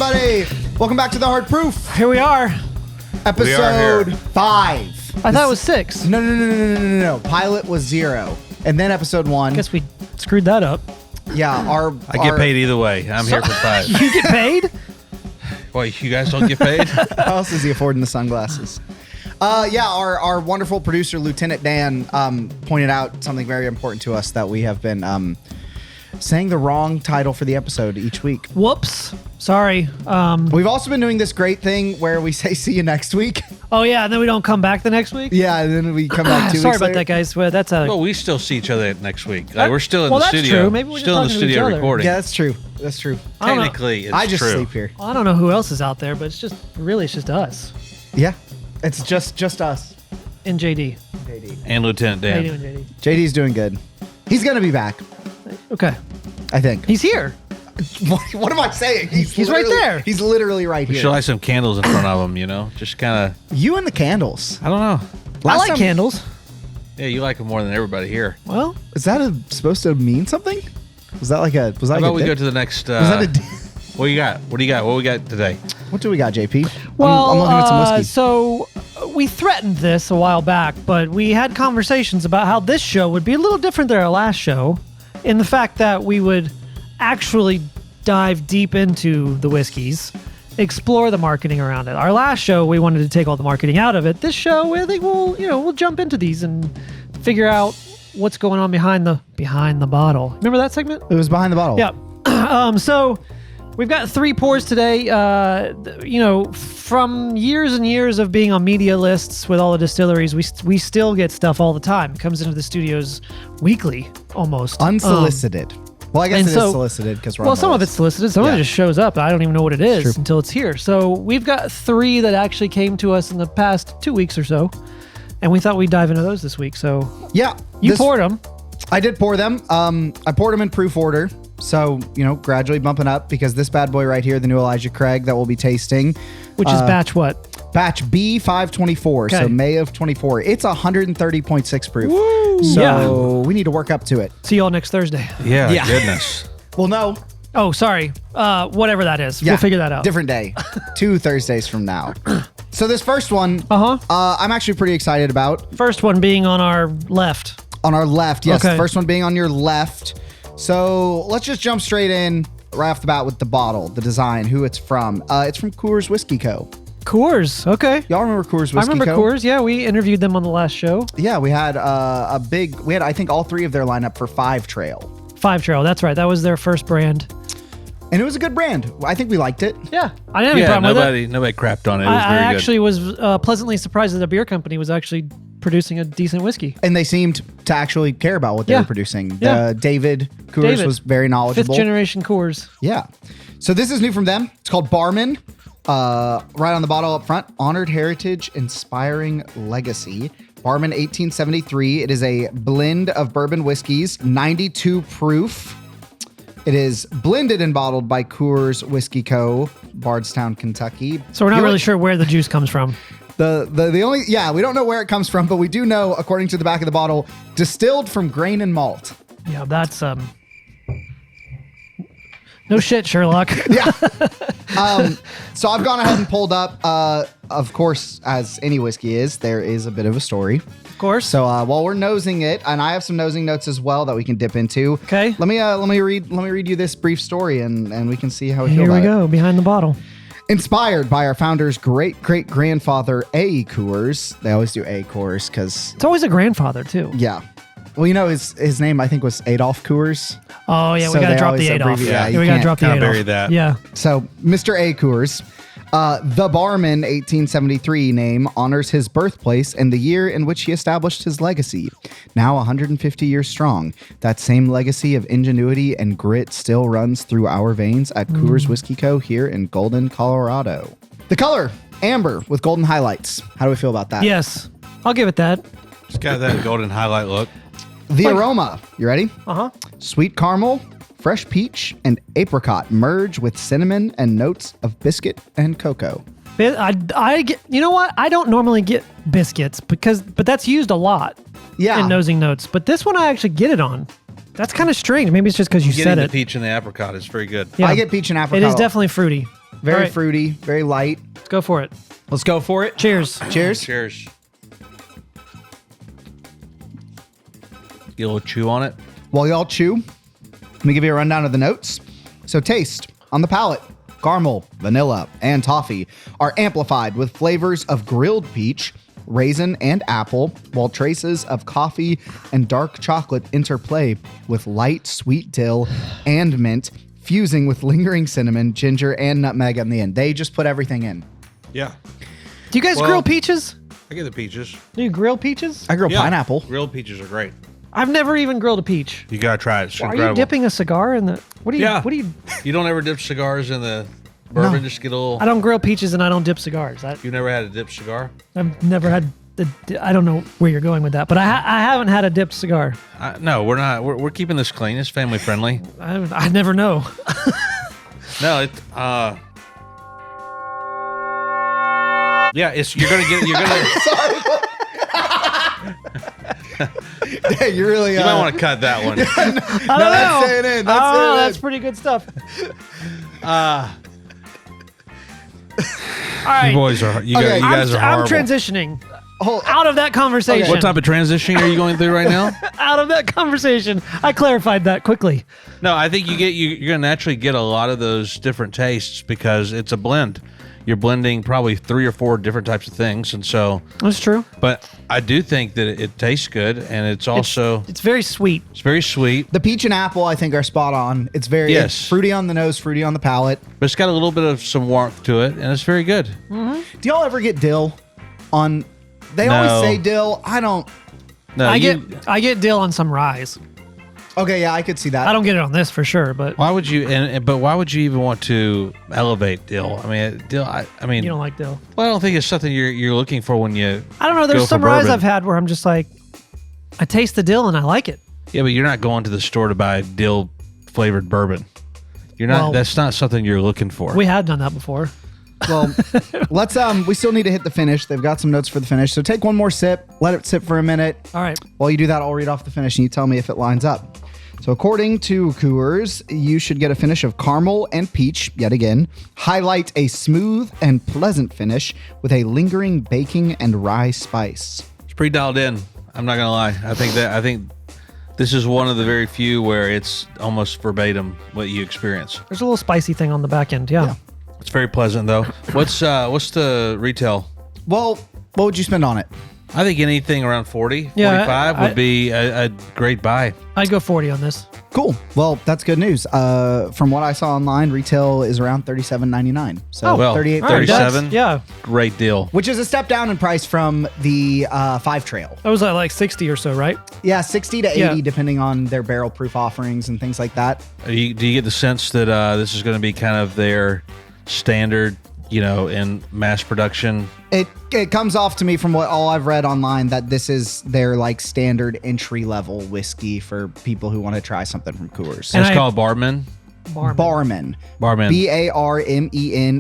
everybody. Welcome back to The Hard Proof. Here we are. Episode 5. I thought it was 6. No. Pilot was 0. And then episode 1. I guess we screwed that up. Yeah, I get paid either way. I'm here for 5. You get paid? Wait, you guys don't get paid? How else is he affording the sunglasses? Our wonderful producer, Lieutenant Dan, pointed out something very important to us, that we have been saying the wrong title for the episode each week. Whoops. Sorry. We've also been doing this great thing where we say see you next week. Oh, yeah, and then we don't come back the next week? Yeah, and then we come back 2 weeks Sorry about later. that, guys. Well, that's a... Well, we still see each other next week. Like, we're still in Well, the that's studio. true. Maybe we're just still in the talking to each studio other. recording. Yeah, that's true. That's true. I don't know. Technically, it's I just true. sleep here. I don't know who else is out there, but it's just us Yeah, it's just us. and JD. JD. And Lieutenant How Dan. you doing, JD? JD's doing good. He's gonna be back, Okay. I think. He's here. What am I saying? He's right there. He's literally right We here. should light some candles in front of him, you know? Just kind of, You and the candles. I don't know. I Last like time- candles. Yeah, you like them more than everybody here. Well, Is that supposed to mean something? Was that like a? Was that How like about a we dick? go to the next... Was that a di- what you got? What do you got? What we got today? What do we got, JP? well, I'm looking at some whiskey. so we threatened this a while back, but we had conversations about how this show would be a little different than our last show, in the fact that we would actually dive deep into the whiskeys, explore the marketing around it. Our last show, we wanted to take all the marketing out of it. This show, I think we'll jump into these and figure out what's going on behind the bottle. Remember that segment? It was behind the bottle. Yeah. So we've got 3 pours today. From years and years of being on media lists with all the distilleries, we still get stuff all the time. It comes into the studios weekly, almost. Unsolicited. Well, I guess and it is so- solicited because we're Well, on the some of list. it's solicited. Some of Yeah. it just shows up. I don't even know what it is True. until it's here. So we've got 3 that actually came to us in the past 2 weeks or so, and we thought we'd dive into those this week. So Yeah, you poured them. I did pour them. I poured them in proof order. So, gradually bumping up, because this bad boy right here, the new Elijah Craig that we'll be tasting, Which is batch what? batch B524, so Okay. May of 24. It's 130.6 proof. Woo! So Yeah. we need to work up to it. See y'all next Thursday. Yeah, Yeah. goodness. Well, no. Oh, sorry. Whatever that is. Yeah, We'll figure that out. Different day. 2 Thursdays from now. So this first one, Uh-huh. I'm actually pretty excited about. First one being on our left. On our left, yes. Okay. The first one being on your left. So let's just jump straight in right off the bat with the bottle, the design, who it's from. It's from Coors Whiskey Co. Coors. Okay. Y'all remember Coors Whiskey I remember Co? Coors. Yeah, we interviewed them on the last show. Yeah, we had I think all 3 of their lineup for 5 Trail. 5 Trail. That's right. That was their first brand. And it was a good brand. I think we liked it. Yeah. I didn't have any Yeah, problem with it. nobody crapped on it. It was I very actually was pleasantly surprised that a beer company was actually producing a decent whiskey. And they seemed to actually care about what they Yeah. were producing. Yeah. David Coors David. was very knowledgeable. 5th generation Coors. Yeah. So this is new from them. It's called Barman. Right on the bottle up front, honored heritage, inspiring legacy. Barman 1873. It is a blend of bourbon whiskeys, 92 proof. It is blended and bottled by Coors Whiskey Co., Bardstown, Kentucky. So we're not The really only- sure where the juice comes from. The only, we don't know where it comes from, but we do know, according to the back of the bottle, distilled from grain and malt. Yeah, that's no shit, Sherlock. Yeah. So I've gone ahead and pulled up, of course, as any whiskey is, there is a bit of a story. Of course. So while we're nosing it, and I have some nosing notes as well that we can dip into. Okay. Let me read you this brief story, and we can see how we feel Here we about it. go, behind the bottle. Inspired by our founder's great-great-grandfather A. Coors. They always do A. Coors because, It's always a grandfather, too. yeah. Well, his name I think was Adolf Coors. Oh, yeah, So we got to they drop always the Adolf. abbreviate- yeah, Yeah, you we got to can't drop the kinda Adolf. bury that. Yeah. So, Mr. A. Coors, the Barman 1873 name honors his birthplace and the year in which he established his legacy. Now 150 years strong, that same legacy of ingenuity and grit still runs through our veins at Coors Whiskey Co. here in Golden, Colorado. The color, amber with golden highlights. How do we feel about that? Yes. I'll give it that. It's got that golden highlight look. The aroma, you ready? Uh-huh. Sweet caramel, fresh peach, and apricot merge with cinnamon and notes of biscuit and cocoa. I get, you know what? I don't normally get biscuits but that's used a lot Yeah. in nosing notes. But this one I actually get it on. That's kind of strange. Maybe it's just because you said Getting the it. peach and the apricot is very good. Yeah. I get peach and apricot. It is definitely fruity. Very All right. fruity, very light. Let's go for it. Let's go for it. Cheers. Cheers. Cheers. Get a little chew on it. While y'all chew, let me give you a rundown of the notes. So taste. On the palate, caramel, vanilla, and toffee are amplified with flavors of grilled peach, raisin, and apple, while traces of coffee and dark chocolate interplay with light sweet dill and mint, fusing with lingering cinnamon, ginger, and nutmeg in the end. They just put everything in. Yeah. Do you guys Well- grill peaches? I get the peaches. Do you grill peaches? I grill Yeah. pineapple. Grilled peaches are great. I've never even grilled a peach. You gotta try it. It's Are incredible. you dipping a cigar in the? What do you? Yeah. What do you? You don't ever dip cigars in the bourbon? No. Just get a little. I don't grill peaches and I don't dip cigars. You never had a dipped cigar? I've never had. I don't know where you're going with that, but I haven't had a dipped cigar. No, we're not. We're keeping this clean. It's family friendly. I never know. No, it. Yeah, it's you're gonna get. You're gonna. Hey, you really. You might want to cut that one. I don't that's know. staying in. That's Oh, staying in. that's pretty good stuff. All right. You boys are. You, Okay, guys, you guys are I'm horrible. transitioning Hold- out of that conversation. What type of transitioning are you going through right now? Out of that conversation. I clarified that quickly. No, I think you're gonna naturally get a lot of those different tastes because it's a blend. You're blending probably 3 or 4 different types of things, and so. That's true. But I do think that it tastes good, and it's also It's very sweet. it's very sweet, The peach and apple, I think, are spot on. It's very Yes. it's fruity on the nose, fruity on the palate. but it's got a little bit of some warmth to it, and it's very good. Do y'all ever get dill on? They No. always say dill. I don't. No, I get dill on some ryes. Okay, yeah, I could see that. I don't get it on this for sure, but Why would you? But why would you even want to elevate dill? I mean, dill. I mean, you don't like dill. well, I don't think it's something you're looking for when you. I don't know. go There's for some ryes bourbon. I've had where I'm just like, I taste the dill and I like it. Yeah, but you're not going to the store to buy dill flavored bourbon. You're not. Well, that's not something you're looking for. We have done that before. Well, let's. We still need to hit the finish. They've got some notes for the finish. So take one more sip. Let it sit for a minute. All right. While you do that, I'll read off the finish and you tell me if it lines up. So according to Coors, you should get a finish of caramel and peach, yet again. Highlight a smooth and pleasant finish with a lingering baking and rye spice. It's pretty dialed in. I'm not gonna lie. I think this is one of the very few where it's almost verbatim what you experience. There's a little spicy thing on the back end. Yeah. It's very pleasant though. What's the retail? Well, what would you spend on it? I think anything around 40, Yeah, 45 would be a great buy. I'd go 40 on this. Cool. Well, that's good news. From what I saw online, retail is around $37.99. So well, 38 All right, that's- 37? Yeah. Great deal. which is a step down in price from the 5 Trail. That was at like 60 or so, right? Yeah, 60 to 80 Yeah. depending on their barrel proof offerings and things like that. Do you get the sense that this is going to be kind of their standard, in mass production? It comes off to me from what all I've read online that this is their like standard entry level whiskey for people who want to try something from Coors. And It's I- called Barman. Barman. Barman. BARMEN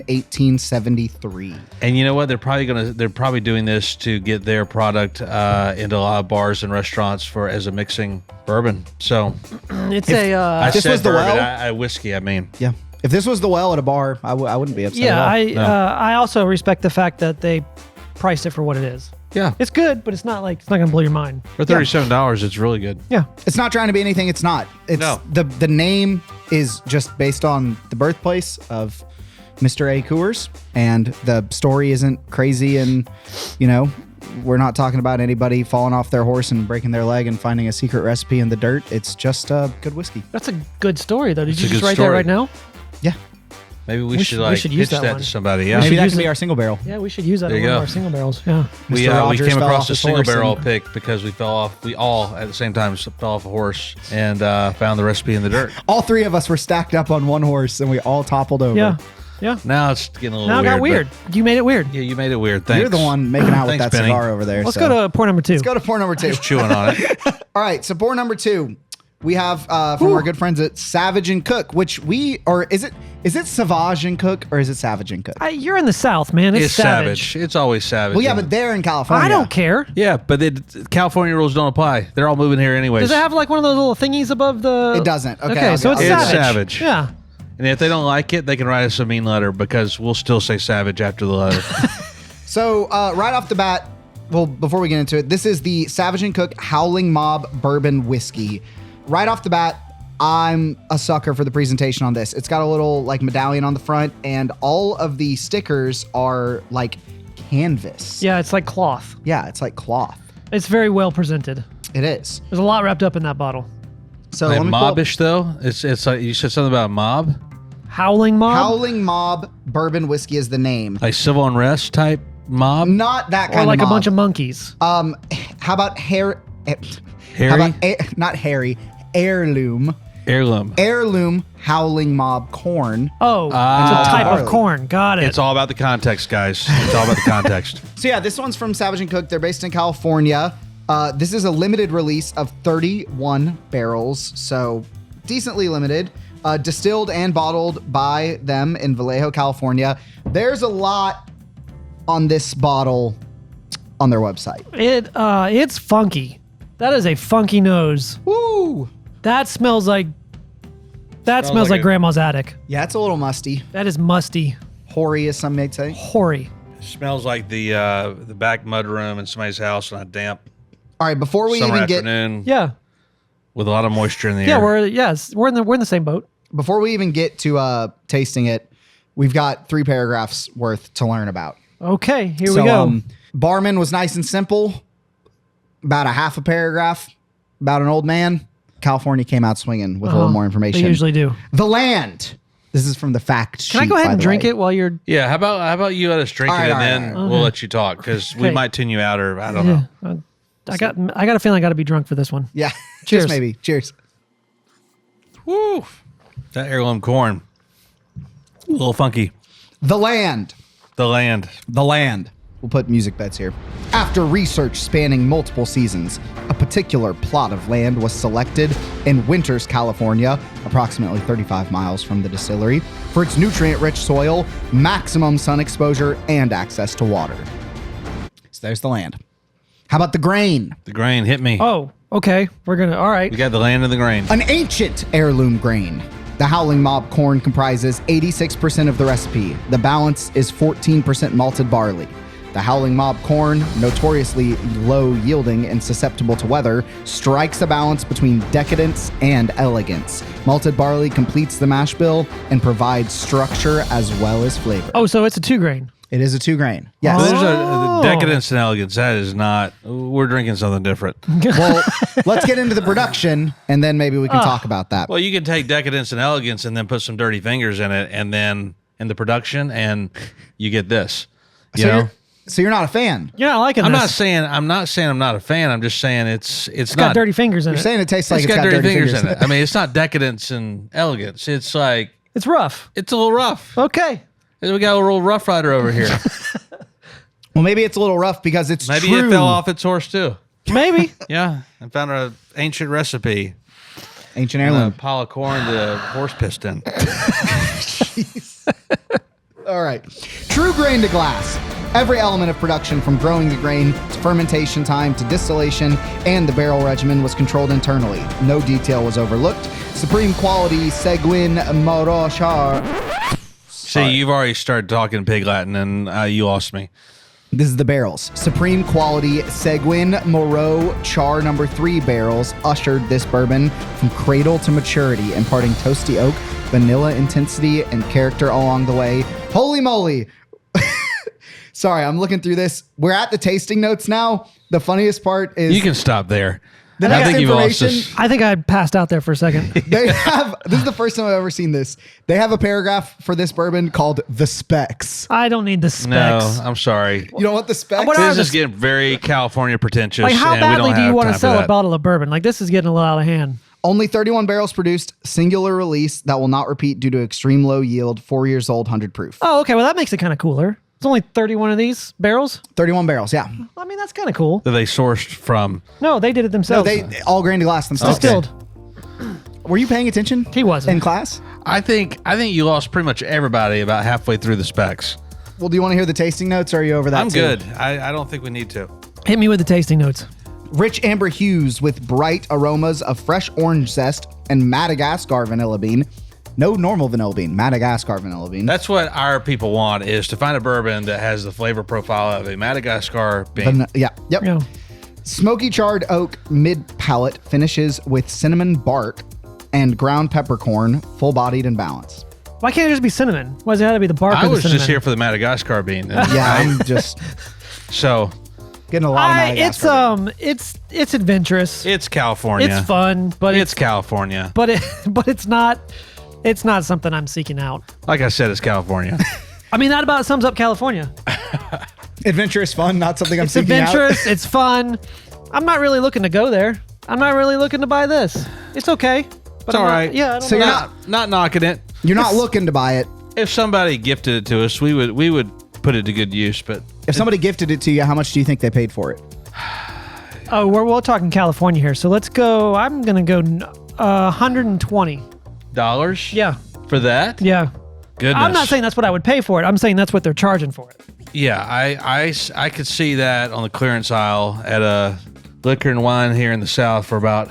1873. And you know what? They're probably doing this to get their product into a lot of bars and restaurants as a mixing bourbon. So It's I this said was the bourbon, well? whiskey. I mean, Yeah. If this was the well at a bar, I wouldn't be upset yeah. at all. I also respect the fact that they priced it for what it is. yeah. It's good, but it's not gonna blow your mind. For $37, it's really good. Yeah. It's not trying to be anything it's not. It's No. the name is just based on the birthplace of Mr. A. Coors, and the story isn't crazy, and we're not talking about anybody falling off their horse and breaking their leg and finding a secret recipe in the dirt. It's just good whiskey. That's a good story, though. Did It's you a just good wait there story. right now? Yeah. Maybe we We should should use pitch that that one. to somebody. Yeah. should Maybe that use can be it. our single barrel. Yeah, we should use that There in you one of go. our single barrels. Yeah. We Mr. we Rogers came fell across off the his single horse barrel and- pick because we fell off. We all at the same time fell off a horse and found the recipe in the dirt. All three of us were stacked up on one horse, and we all toppled over. Yeah. Yeah. Now it's getting a little Now it weird. got weird. You made it weird. Yeah, you made it weird. Thanks. You're the one making out with Thanks, that Benny. cigar over there. Let's so. go to point number 2. Let's go to pour number 2. Just chewing on it. All right, so pour number 2, we have from our good friends at Savage and Cook, which is it Savage and Cook or is it Savage and Cook? You're in the South, man. It's, It's savage. It's always savage. Well, yeah, but they're in California. I don't care. Yeah, but California rules don't apply. They're all moving here anyways. Does it have like one of those little thingies above the? It doesn't. Okay, Okay, I'll so go- it's It's savage. savage. Yeah. And if they don't like it, they can write us a mean letter because we'll still say savage after the letter. So right off the bat, well, before we get into it, this is the Savage & Cook Howling Mob Bourbon Whiskey. Right off the bat, I'm a sucker for the presentation on this. It's got a little like medallion on the front, and all of the stickers are like canvas. Yeah, it's like cloth. Yeah, it's like cloth. It's very well presented. It is. There's a lot wrapped up in that bottle. So Like let me pull up- mobbish though. It's like you said something about a mob, Howling Mob? Howling Mob Bourbon Whiskey is the name. like civil unrest type mob. Not that Or kind like of a mob. bunch of monkeys. How about Harry? How about not Harry? Heirloom. Heirloom. Howling Mob corn. Oh, it's Ah. a type Barley. of corn. Got it. It's all about the context, guys. It's all about the context. So yeah, this one's from Savage & Cook. They're based in California. This is a limited release of 31 barrels, so decently limited. Distilled and bottled by them in Vallejo, California. There's a lot on this bottle on their website. It's funky. That is a funky nose. Woo! That smells like like like a- grandma's attic. Yeah, it's a little musty. That is musty, Hoary, as some may say. hoary. Smells like the back mud room in somebody's house on a damp All right, before we summer even get afternoon Yeah, with a lot of moisture in the yeah. air. We're in the same boat. to tasting it, we've got 3 paragraphs worth to learn about. Okay, here we go. Barman was nice and simple. About a half a paragraph about an old man. California came out swinging with a little more information. They usually do. The land. This is from the fact sheet. Can I go ahead by and the drink way. it while you're? Yeah, how about you let us drink All it right, and all right, then all we'll let you talk because we Okay. might tune you out or I don't Yeah, know. I got a feeling I got to be drunk for this one. Yeah. Cheers. Just maybe. Cheers. Woo! That heirloom corn, a little funky. The land. The land. The land. We'll put music beds here. After research spanning multiple seasons, a particular plot of land was selected in Winters, California, approximately 35 miles from the distillery, for its nutrient-rich soil, maximum sun exposure, and access to water. So there's the land. How about the grain? The grain hit me. Oh, okay. We're gonna. All right. We got the land and the grain. An ancient heirloom grain. The Howling Mob corn comprises 86% of the recipe. The balance is 14% malted barley. The Howling Mob corn, notoriously low yielding and susceptible to weather, strikes a balance between decadence and elegance. Malted barley completes the mash bill and provides structure as well as flavor. Oh, so it's a 2 grain. It is a 2 grain. Yes. So there's Oh. a decadence and elegance. That is not. We're drinking something different. Well, let's get into the production and then maybe we can talk about that. Well, you can take decadence and elegance and then put some dirty fingers in it, and then in the production, and you get this. You know. So you're not a fan. You're not liking I'm this. not saying I'm not a fan. I'm just saying it's It's not got dirty fingers in You're it. saying it tastes like It's got dirty fingers in it. I mean, it's not decadence and elegance. It's like It's rough. it's a little rough. Okay. We got a little Rough Rider over here. Well, maybe it's a little rough because it's Maybe true. it fell off its horse too. Maybe. Yeah, and found an ancient recipe. Ancient A heirloom. pile of corn to horse piston. All right. True grain to glass. Every element of production, from growing the grain to fermentation time to distillation and the barrel regimen, was controlled internally. No detail was overlooked. Supreme quality Seguin Morochar. See, you've already started talking pig Latin, and you lost me. This is the barrels. Supreme quality Seguin Moreau Char number 3 barrels ushered this bourbon from cradle to maturity, imparting toasty oak, vanilla intensity, and character along the way. Holy moly. Sorry, I'm looking through this. We're at the tasting notes now. The funniest part is You can stop there. The I next think you've lost information- us. I think I passed out there for a second. they have, this is the first time I've ever seen this. They have a paragraph for this bourbon called The Specs. I don't need the No, specs. I'm sorry. You know what the specs What are This the is getting very California pretentious. Like, how and we badly don't do you have want to time for sell a that. bottle of bourbon? Like, this is getting a little out of hand. Only 31 barrels produced, singular release that will not repeat due to extreme low yield, 4 years old, 100 proof. Oh, okay. Well, that makes it kind of cooler. It's only 31 of these barrels. 31 barrels, yeah. I mean, that's kind of cool. That they sourced from. No, they did it No, themselves. they all grain to glass themselves. Distilled. Were you paying attention? He wasn't. In class? I think you lost pretty much everybody about halfway through the specs. Well, do you want to hear the tasting notes, or are you over that I'm too? good. I don't think we need to. Hit me with the tasting notes. Rich amber hues with bright aromas of fresh orange zest and Madagascar vanilla bean. No normal vanilla bean, Madagascar vanilla bean. That's what our people want, is to find a bourbon that has the flavor profile of a Madagascar bean. Yep. Yeah. Smoky charred oak mid-palate finishes with cinnamon bark and ground peppercorn, full-bodied and balanced. Why can't it just be cinnamon? Why does it have to be the bark I of the was cinnamon? just here for the Madagascar bean. And Yeah, I'm just so getting a lot of Madagascar. It's adventurous. it's California. It's fun, but It's California. but it's not something I'm seeking out. Like I said, it's California. I mean, that about sums up California. Adventurous fun, not something I'm It's seeking adventurous. It's fun. I'm not really looking to go there. I'm not really looking to buy this. It's okay. But It's all right. Yeah, I don't So know. you're not knocking it. You're not looking to buy it. If somebody gifted it to us, we would put it to good use. But If somebody gifted it to you, how much do you think they paid for it? Oh, we're talking California here. So let's go. I'm going to go $120. dollars, Yeah. for that, Yeah. goodness. I'm not saying that's what I would pay for it. I'm saying that's what they're charging for it. Yeah, I could see that on the clearance aisle at a liquor and wine here in the South for about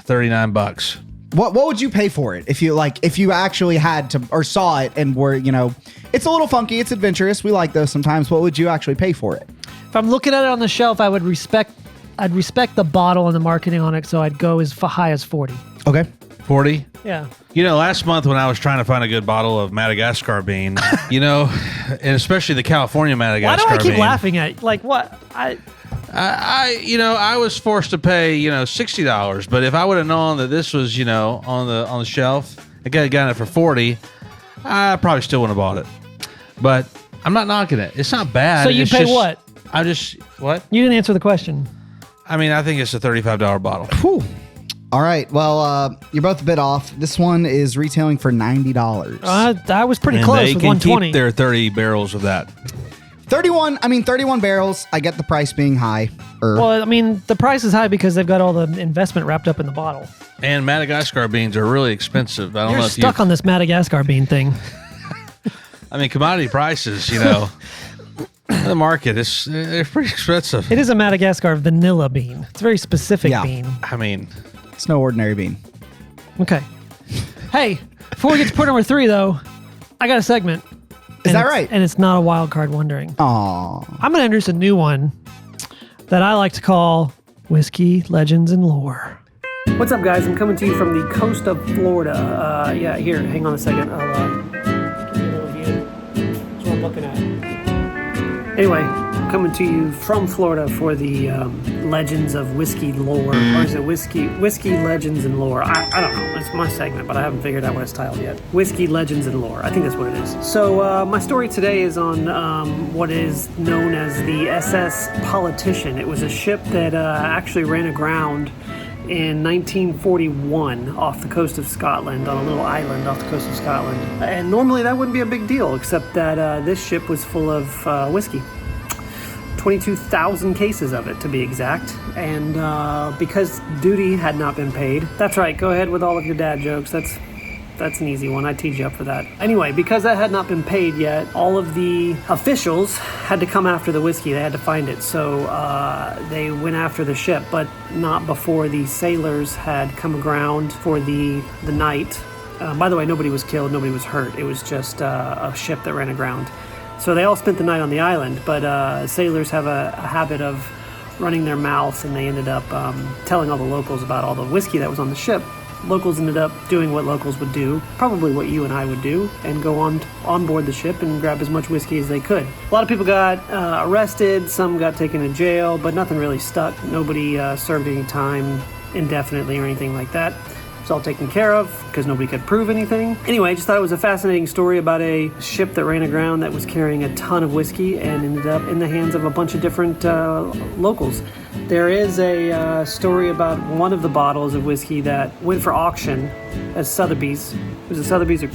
$39. What would you pay for it if you actually had to or saw it and were, it's a little funky, it's adventurous. We like those sometimes. What would you actually pay for it? If I'm looking at it on the shelf, I'd respect the bottle and the marketing on it, so I'd go as high as 40. Okay. 40. Yeah. Last month when I was trying to find a good bottle of Madagascar bean, and especially the California Why Madagascar do I keep bean, laughing at like what? I was forced to pay, $60. But if I would have known that this was, on the shelf, I could have gotten it for 40. I probably still wouldn't have bought it. But I'm not knocking it. It's not bad. So you It's pay just- what? What? You didn't answer the question. I mean, I think it's a $35 bottle. Whew. All right. Well, you're both a bit off. This one is retailing for $90. I was pretty And close they with can 120. keep their 30 barrels of that. 31 barrels. I get the price being high. Well, I mean, the price is high because they've got all the investment wrapped up in the bottle. And Madagascar beans are really expensive. I don't You're know if stuck on this Madagascar bean thing. I mean, commodity prices, the market, they're pretty expensive. It is a Madagascar vanilla bean. It's a very specific Yeah. bean. I mean, It's no ordinary bean. Okay. Hey, before we get to point number 3, though, I got a segment. Is that it's- right? And it's not a wild card wondering. Aw. I'm going to introduce a new one that I like to call Whiskey Legends and Lore. What's up, guys? I'm coming to you from the coast of Florida. Here, hang on a second. I'll give you a little view. That's what I'm looking at. Anyway, I'm coming to you from Florida for the Legends of Whiskey Lore. Or is it Whiskey Legends and Lore? I don't know. It's my segment, but I haven't figured out what it's titled yet. Whiskey Legends and Lore. I think that's what it is. So my story today is on what is known as the SS Politician. It was a ship that actually ran aground in 1941 off the coast of Scotland, on a little island off the coast of Scotland. And normally that wouldn't be a big deal, except that this ship was full of whiskey. 22,000 cases of it, to be exact. And because duty had not been paid. That's right, go ahead with all of your dad jokes. That's an easy one. I teed you up for that. Anyway, because that had not been paid yet, all of the officials had to come after the whiskey. They had to find it. So they went after the ship, but not before the sailors had come aground for the night. By the way, nobody was killed. Nobody was hurt. It was just a ship that ran aground. So they all spent the night on the island, but sailors have a habit of running their mouths, and they ended up telling all the locals about all the whiskey that was on the ship. Locals ended up doing what locals would do, probably what you and I would do, and go on board the ship and grab as much whiskey as they could. A lot of people got arrested, some got taken to jail, but nothing really stuck. Nobody served any time indefinitely or anything like that. It's all taken care of because nobody could prove anything. Anyway, I just thought it was a fascinating story about a ship that ran aground that was carrying a ton of whiskey and ended up in the hands of a bunch of different locals. There is a story about one of the bottles of whiskey that went for auction at Sotheby's. Was it Sotheby's or it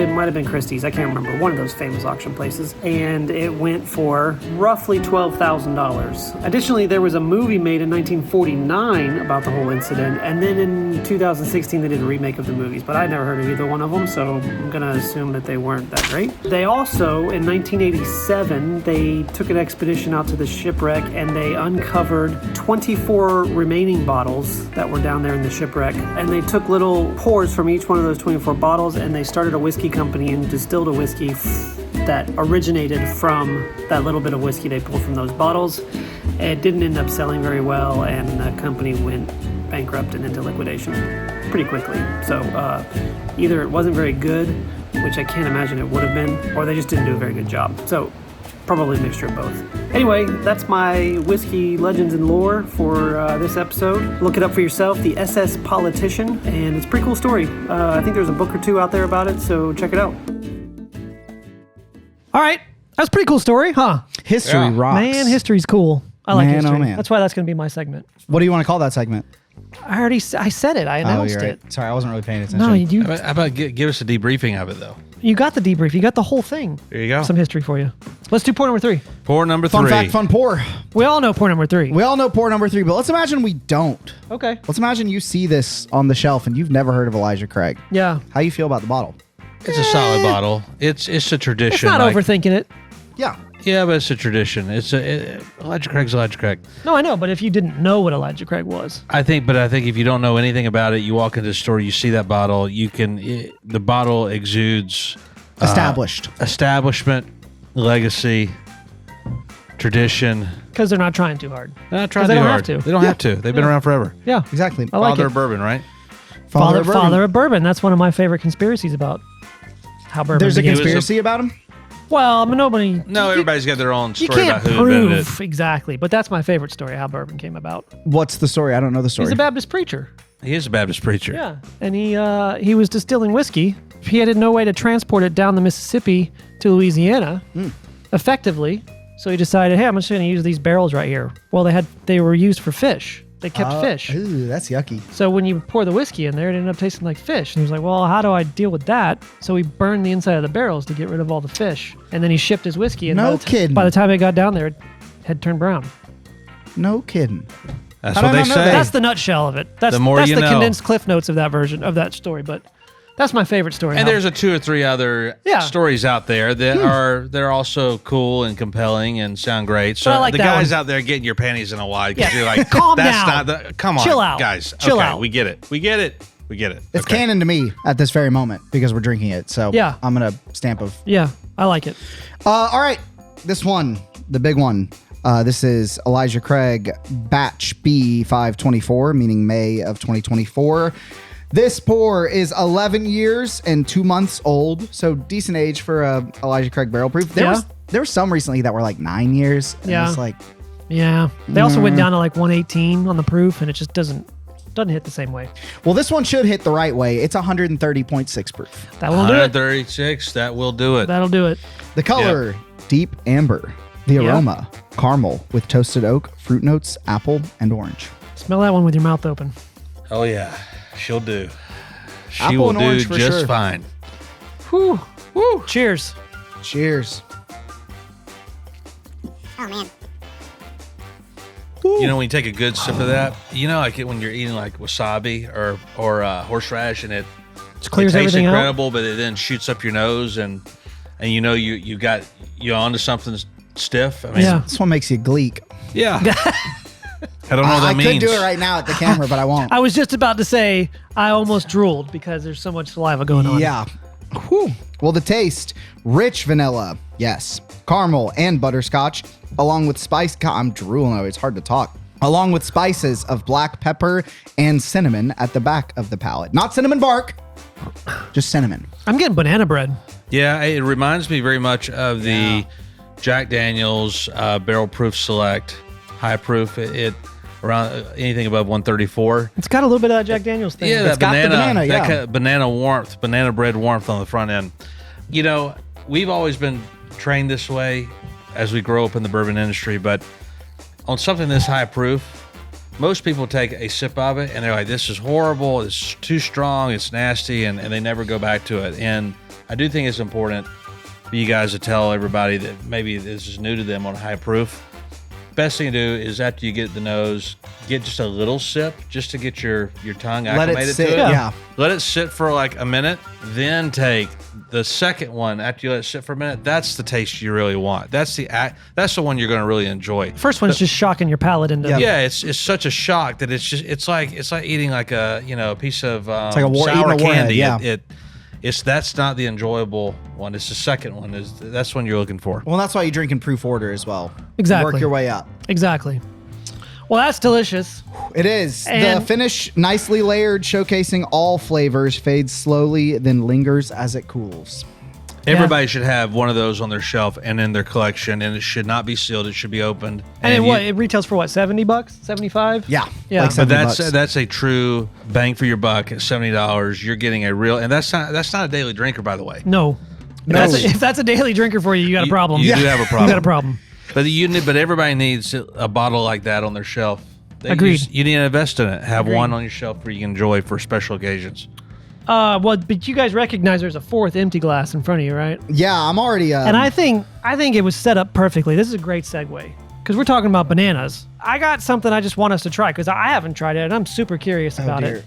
might have been Christie's? I can't remember. One of those famous auction places. And it went for roughly $12,000. Additionally, there was a movie made in 1949 about the whole incident. And then in 2016, 2016 they did a remake of the movies, but I never heard of either one of them, so I'm gonna assume that they weren't that great. They also, in 1987, they took an expedition out to the shipwreck and they uncovered 24 remaining bottles that were down there in the shipwreck, and they took little pours from each one of those 24 bottles and they started a whiskey company and distilled a whiskey that originated from that little bit of whiskey they pulled from those bottles. It didn't end up selling very well, and the company went bankrupt and into liquidation pretty quickly. So either it wasn't very good, which I can't imagine it would have been, or they just didn't do a very good job. So probably a mixture of both. Anyway, that's my whiskey legends and lore for this episode. Look it up for yourself, the SS Politician, and it's a pretty cool story. I think there's a book or two out there about it, so check it out. All right. That's a pretty cool story, huh? History rocks. Man, history's cool. I like Man, history. oh, man. That's why that's going to be my segment. What do you want to call that segment? I said it. I announced you're right. it. Sorry, I wasn't really paying attention. No, you How about give us a debriefing of it, though? You got the debrief. You got the whole thing. There you go. Some history for you. Let's do pour number 3. Pour number Fun 3. fact, fun pour. We all know pour number 3. We all know pour number 3, but let's imagine we don't. Okay. Let's imagine you see this on the shelf and you've never heard of Elijah Craig. Yeah. How you feel about the bottle? It's a solid bottle. It's a tradition. It's not overthinking it. Yeah. Yeah, but it's a tradition. Elijah Craig's Elijah Craig. No, I know, but if you didn't know what Elijah Craig was. I think if you don't know anything about it, you walk into the store, you see that bottle, the bottle exudes Establishment, legacy, tradition. Because they're not trying too hard. They're not trying they too don't hard. have to. They don't have to. They've been around forever. Yeah. exactly. I like Father it. of bourbon, right? Father of bourbon. Father of bourbon. That's one of my favorite conspiracies about how bourbon There's a began. conspiracy about him? Well, I mean, nobody... No, everybody's got their own You story can't about who invented prove it. exactly, but that's my favorite story, how bourbon came about. What's the story? I don't know the story. He's a Baptist preacher. He is a Baptist preacher. Yeah, and he was distilling whiskey. He had no way to transport it down the Mississippi to Louisiana effectively, so he decided, hey, I'm just going to use these barrels right here. Well, they were used for fish. They kept fish. Ooh, that's yucky. So when you pour the whiskey in there, it ended up tasting like fish. And he was like, well, how do I deal with that? So he burned the inside of the barrels to get rid of all the fish. And then he shipped his whiskey. And No kidding. by the time it got down there, it had turned brown. No kidding. That's How what did I they not know say. that? That's the nutshell of it. That's The more that's you the know. condensed cliff notes of that version of that story. But that's my favorite story. And there's a 2 or 3 other Yeah. stories out there that they're also cool and compelling and sound great. So But I like the that guys one. out there getting your panties in a wad because Yeah. you're like, Calm that's down. not the. Come on, Chill out. guys. Chill okay, out. we get it. We get it. We get it. It's Okay. canon to me at this very moment because we're drinking it. So Yeah. I'm going to stamp of. Yeah, I like it. All right. This one, the big one. This is Elijah Craig Batch B524, meaning May of 2024. This pour is 11 years and 2 months old, so decent age for a Elijah Craig barrel proof. There were some recently that were like 9 years. And Yeah. it's like, Yeah. They also went down to like 118 on the proof, and it just doesn't hit the same way. well, this one should hit the right way. It's 130.6 proof. That will do it. 136. That will do it. That'll do it. The color, deep amber. The aroma, caramel with toasted oak, fruit notes, apple, and orange. Smell that one with your mouth open. Oh yeah, she'll do. She Apple will and do orange for just sure. fine. Whew. Woo. Cheers. Cheers. Oh man. You know, when you take a good sip of that, you know, like when you're eating like wasabi or horseradish, and it Clears tastes everything out. incredible, but it then shoots up your nose, and you know you got onto something stiff. I mean, Yeah. This one makes you gleek. yeah. I don't know what I that means. could do it right now at the camera, but I won't. I was just about to say I almost drooled because there's so much saliva going on. Yeah. Whew. Well, the taste, rich vanilla, yes, caramel and butterscotch, along with I'm drooling over. It's hard to talk. Along with spices of black pepper and cinnamon at the back of the palate. Not cinnamon bark, just cinnamon. I'm getting banana bread. Yeah, it reminds me very much of the Jack Daniel's Barrel Proof Select High Proof. It around anything above 134. It's got a little bit of that Jack Daniels thing. Yeah, It's that got the banana, banana, that yeah. kind of banana warmth, banana bread warmth on the front end. You know, we've always been trained this way as we grow up in the bourbon industry, but on something this high proof, most people take a sip of it and they're like, this is horrible, it's too strong, it's nasty, and they never go back to it. And I do think it's important for you guys to tell everybody that maybe this is new to them on high proof. best thing to do is after you get the nose, get just a little sip just to get your tongue Let it acclimated sit. to it. Yeah. Let it sit for like a minute, then take the second one after you let it sit for a minute. That's the taste you really want. That's the one you're going to really enjoy. First one's just shocking your palate into. Yeah, it's such a shock that it's like eating like a piece of like a sour eating a warhead, candy. yeah. That's not the enjoyable one. It's the second one. That's one you're looking for. Well, that's why you drink in proof order as well. Exactly. Work your way up. Exactly. Well, that's delicious. It is. The And- finish, nicely layered, showcasing all flavors, fades slowly, then lingers as it cools. Everybody should have one of those on their shelf and in their collection, and it should not be sealed. It should be opened. And it retails for what, $70, 75? Yeah. Yeah. Like But $70. that's a true bang for your buck at $70. You're getting a real, and that's not a daily drinker, by the way. No. If that's a daily drinker for you, you got a problem. You do have a problem. You got a problem. But everybody needs a bottle like that on their shelf. Agreed. You need to invest in it. Have Agreed. one on your shelf where you can enjoy for special occasions. Well, but you guys recognize there's a fourth empty glass in front of you, right? Yeah, I'm already. And I think it was set up perfectly. This is a great segue because we're talking about bananas. I got something I just want us to try because I haven't tried it and I'm super curious about it.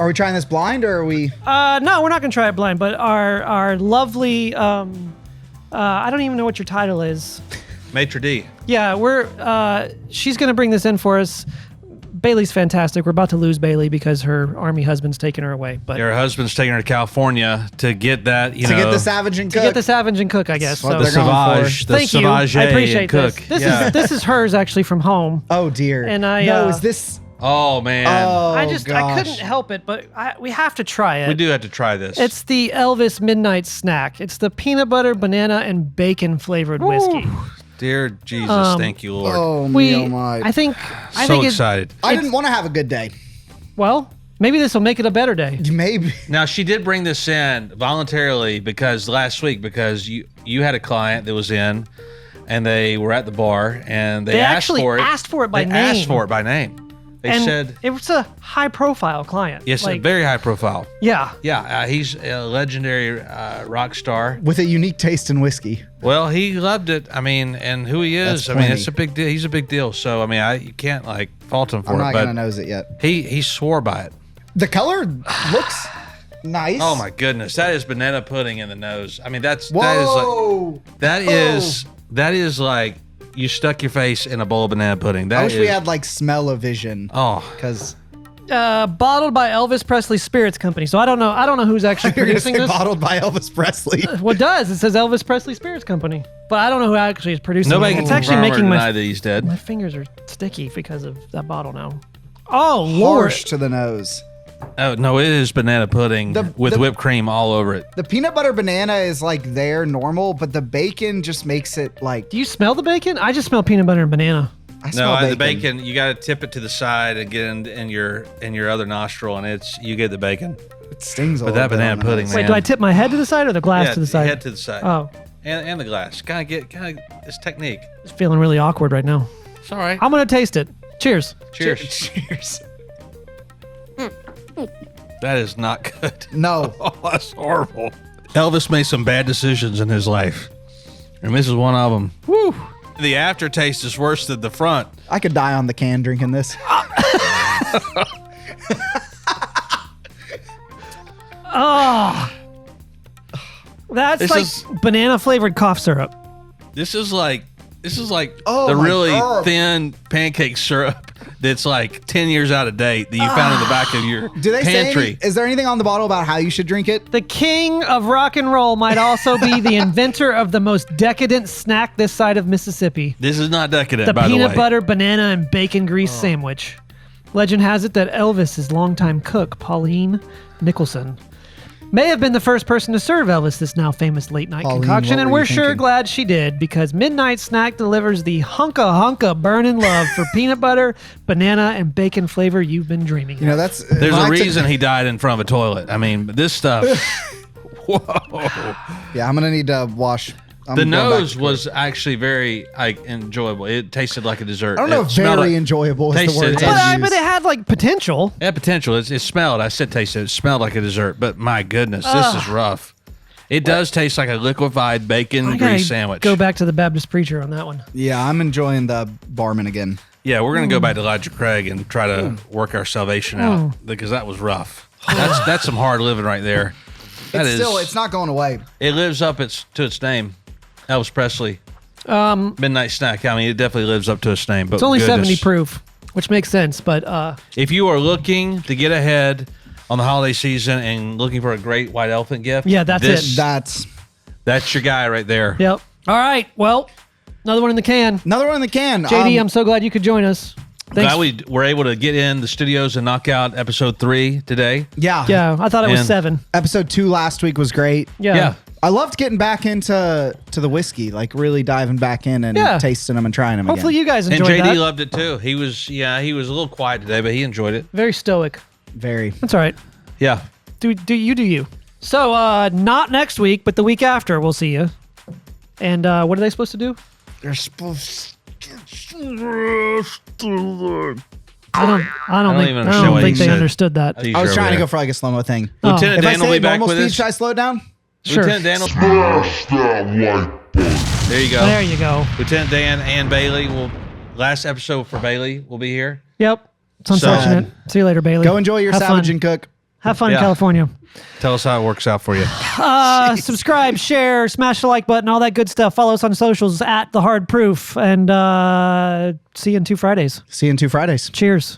Are we trying this blind or are we? No, we're not gonna try it blind. But our lovely, I don't even know what your title is. Maitre d'. Yeah, she's gonna bring this in for us. Bailey's fantastic. We're about to lose Bailey because her army husband's taking her away. But Her husband's taking her to California to get that, To get the Savage and Cook. to get the Savage and Cook, I guess. what So they're going for. Sauvage, the thank you. Sauvage I appreciate and Cook. this. This is hers actually from home. Oh dear. And I, no, uh, is this? Oh man, Oh, I gosh. couldn't help it, but we have to try it. we do have to try this. It's the Elvis Midnight Snack. It's the peanut butter, banana, and bacon flavored whiskey. Dear Jesus, thank you, Lord. Oh my! I think So excited. I didn't want to have a good day. Well, maybe this will make it a better day. Maybe. Now she did bring this in voluntarily because last week you had a client that was in, and they were at the bar and they asked actually for it. asked for it by They name. asked for it by name. They And said it was a high profile client. yes, Like, very high profile. yeah. Yeah, he's a legendary rock star. With a unique taste in whiskey. Well, he loved it. I mean, and who he is. That's I mean, plenty. it's a big deal. He's a big deal. So I mean, you can't like fault him for I'm it. not But gonna nose it yet. he swore by it. The color looks nice. Oh my goodness, that is banana pudding in the nose. I mean, Whoa! that is like you stuck your face in a bowl of banana pudding. That I wish we is- had like smell-o-vision. Oh, Because Bottled by Elvis Presley Spirits Company. So I don't know who's actually you're gonna producing say this. bottled by Elvis Presley. Well, it does. It says Elvis Presley Spirits Company. But I don't know who actually is producing nobody it. can It's actually confirm or making deny my that he's dead. fingers are sticky because of that bottle now. Oh, Lord. Harsh to the nose. Oh no, it is banana pudding with the- whipped cream all over it. The peanut butter banana is like there normal, but the bacon just makes it like Do you smell the bacon? I just smell peanut butter and banana. I smell No, bacon. the bacon you got to tip it to the side and get in your other nostril, and you get the bacon. It stings a But little that bit banana on the pudding, nose. Wait, man. do I tip my head to the side or the glass to the side? Head to the side. Oh, And the glass. Kind of it's technique. it's feeling really awkward right now. It's all right. I'm going to taste it. Cheers. Cheers. Cheers. That is not good. No. Oh, that's horrible. Elvis made some bad decisions in his life, and this is one of them. Woo! The aftertaste is worse than the front. I could die on the can drinking this. That's This like is- banana flavored cough syrup. This is like Oh, the my really God. thin pancake syrup that's like 10 years out of date that you found in the back of your Do they pantry. say is there anything on the bottle about how you should drink it? The king of rock and roll might also be the inventor of the most decadent snack this side of Mississippi. This is not decadent, The by the way. peanut butter, banana, and bacon grease sandwich. Legend has it that Elvis's longtime cook, Pauline Nicholson, may have been the first person to serve Elvis this now famous late night Pauline, concoction, what and were we're you sure thinking? glad she did because Midnight Snack delivers the hunka burning love for peanut butter, banana, and bacon flavor you've been dreaming You know, of. that's There's when a I took- reason he died in front of a toilet. I mean, this stuff. Whoa. Yeah, I'm gonna need to wash. I'm The going back nose to was actually very enjoyable. It tasted like a dessert. I don't know It if smelled very like- enjoyable is the tasted- word. But But it had like potential. Yeah, potential. It smelled. I said tasted. It smelled like a dessert. But my goodness, this is rough. It does taste like a liquefied bacon I gotta grease sandwich. go back to the Baptist preacher on that one. Yeah, I'm enjoying the Barman again. Yeah, we're gonna go back to Elijah Craig and try to work our salvation out because that was rough. That's some hard living right there. It's not going away. It lives up to its name. Elvis Presley. Midnight Snack. I mean, it definitely lives up to its name. But It's only 70 goodness. proof, which makes sense. But If you are looking to get ahead on the holiday season and looking for a great white elephant gift, Yeah, that's it. That's your guy right there. yep. All right. Well, another one in the can. Another one in the can. JD, I'm so glad you could join us. Thanks. Glad we were able to get in the studios and knock out episode 3 today. Yeah. I thought it was And- 7. Episode 2 last week was great. Yeah. I loved getting back into the whiskey, like really diving back in and Yeah. tasting them and trying them Hopefully again. you guys And enjoyed JD that. loved it too. He was a little quiet today, but he enjoyed it. Very stoic. Very. That's all right. Yeah. Do you. So, not next week, but the week after, we'll see you. And what are they supposed to do? They're supposed I don't even understand what think he they said. understood that. I was trying to go for like a slow-mo thing. Oh. Lieutenant If I Dan will say be back normal with speed, us. should I slow it down? Sure. Lieutenant Dan. Smash that like button. There you go. There you go. Lieutenant Dan and Bailey will. Last episode for Bailey will be here. Yep. It's unfortunate. See you later, Bailey. Go enjoy your Have salvage fun. and cook. Have fun in Yeah. California. Tell us how it works out for you. Subscribe, share, smash the like button, all that good stuff. Follow us on socials at The Hard Proof. And see you in 2 Fridays. See you in 2 Fridays. Cheers.